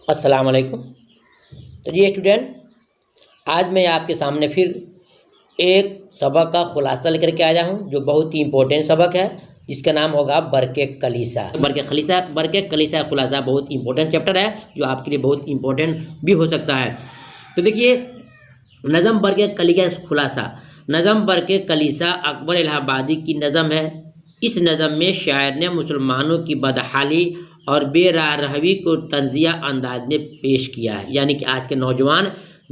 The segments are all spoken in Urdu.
السلام علیکم۔ تو جی اسٹوڈنٹ، آج میں آپ کے سامنے پھر ایک سبق کا خلاصہ لے کر کے آیا ہوں جو بہت ہی امپورٹنٹ سبق ہے، جس کا نام ہوگا برق کلیسا۔ برق کلیسا خلاصہ بہت امپورٹنٹ چیپٹر ہے جو آپ کے لیے بہت امپورٹنٹ بھی ہو سکتا ہے۔ تو دیکھیے، نظم برق کلیسا خلاصہ۔ نظم برق کلیسا اکبر الہ آبادی کی نظم ہے۔ اس نظم میں شاعر نے مسلمانوں کی بدحالی اور بے راہ روی کو طنزیہ انداز میں پیش کیا ہے، یعنی کہ آج کے نوجوان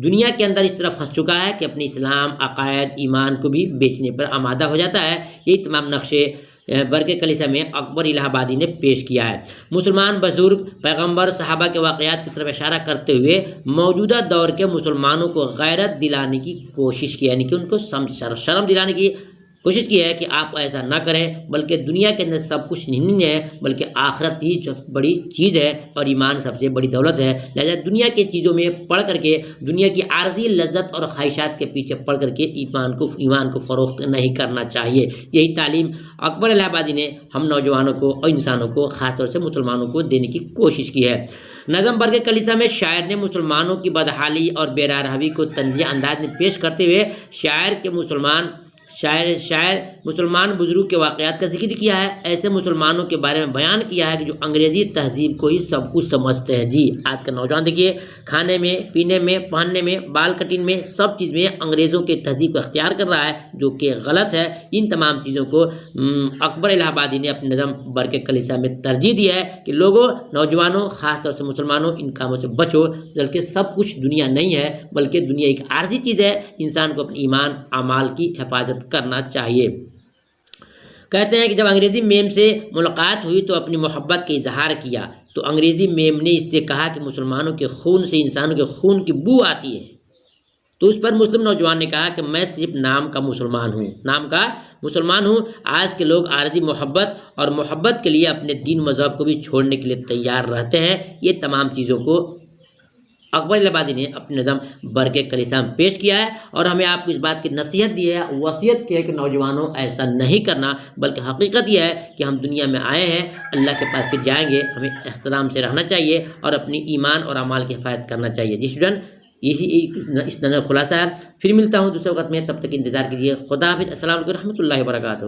دنیا کے اندر اس طرح پھنس چکا ہے کہ اپنی اسلام، عقائد، ایمان کو بھی بیچنے پر آمادہ ہو جاتا ہے۔ یہی تمام نقشے برق کلیسا میں اکبر الہ آبادی نے پیش کیا ہے۔ مسلمان بزرگ، پیغمبر، صحابہ کے واقعات کی طرف اشارہ کرتے ہوئے موجودہ دور کے مسلمانوں کو غیرت دلانے کی کوشش کی، یعنی کہ ان کو شرم دلانے کی کوشش کی ہے کہ آپ ایسا نہ کریں، بلکہ دنیا کے اندر سب کچھ نہیں ہے، بلکہ آخرت ہی جو بڑی چیز ہے اور ایمان سب سے بڑی دولت ہے۔ لہذا دنیا کے چیزوں میں پڑھ کر کے، دنیا کی عارضی لذت اور خواہشات کے پیچھے پڑھ کر کے ایمان کو فروخت نہیں کرنا چاہیے۔ یہی تعلیم اکبر الہ آبادی نے ہم نوجوانوں کو اور انسانوں کو، خاص طور سے مسلمانوں کو دینے کی کوشش کی ہے۔ نظم برق کلیسا میں شاعر نے مسلمانوں کی بدحالی اور بے راہ روی کو طنزیہ انداز میں پیش کرتے ہوئے شاعر مسلمان بزرگ کے واقعات کا ذکر کیا ہے۔ ایسے مسلمانوں کے بارے میں بیان کیا ہے کہ جو انگریزی تہذیب کو ہی سب کچھ سمجھتے ہیں۔ جی، آج کا نوجوان دیکھیے، کھانے میں، پینے میں، پہننے میں، بال کٹنگ میں، سب چیز میں انگریزوں کے تہذیب کو اختیار کر رہا ہے، جو کہ غلط ہے۔ ان تمام چیزوں کو اکبر الہ آبادی نے اپنے نظم برق کلیسا میں ترجیح دی ہے کہ لوگوں، نوجوانوں، خاص طور سے مسلمانوں، ان کاموں سے بچو، بلکہ سب کچھ دنیا نہیں ہے، بلکہ دنیا ایک عارضی چیز ہے۔ انسان کو اپنے ایمان، اعمال کی حفاظت کرنا چاہیے۔ کہتے ہیں کہ جب انگریزی میم سے ملاقات ہوئی تو اپنی محبت کا اظہار کیا، تو انگریزی میم نے اس سے کہا کہ مسلمانوں کے خون سے انسانوں کے خون کی بو آتی ہے۔ تو اس پر مسلم نوجوان نے کہا کہ میں صرف نام کا مسلمان ہوں۔ آج کے لوگ عارضی محبت اور محبت کے لیے اپنے دین مذہب کو بھی چھوڑنے کے لیے تیار رہتے ہیں۔ یہ تمام چیزوں کو اکبر الہ آبادی نے اپنے نظم برق کلیسا میں پیش کیا ہے، اور ہمیں آپ کو اس بات کی نصیحت دی ہے، وصیت کی ہے کہ نوجوانوں ایسا نہیں کرنا، بلکہ حقیقت یہ ہے کہ ہم دنیا میں آئے ہیں، اللہ کے پاس پھر جائیں گے، ہمیں احترام سے رہنا چاہیے اور اپنی ایمان اور اعمال کی حفاظت کرنا چاہیے۔ جی اسٹوڈنٹ، اس نظر خلاصہ ہے۔ پھر ملتا ہوں دوسرے وقت میں، تب تک انتظار کیجیے۔ خدا حافظ۔ السلام علیکم و رحمۃ اللہ وبرکاتہ۔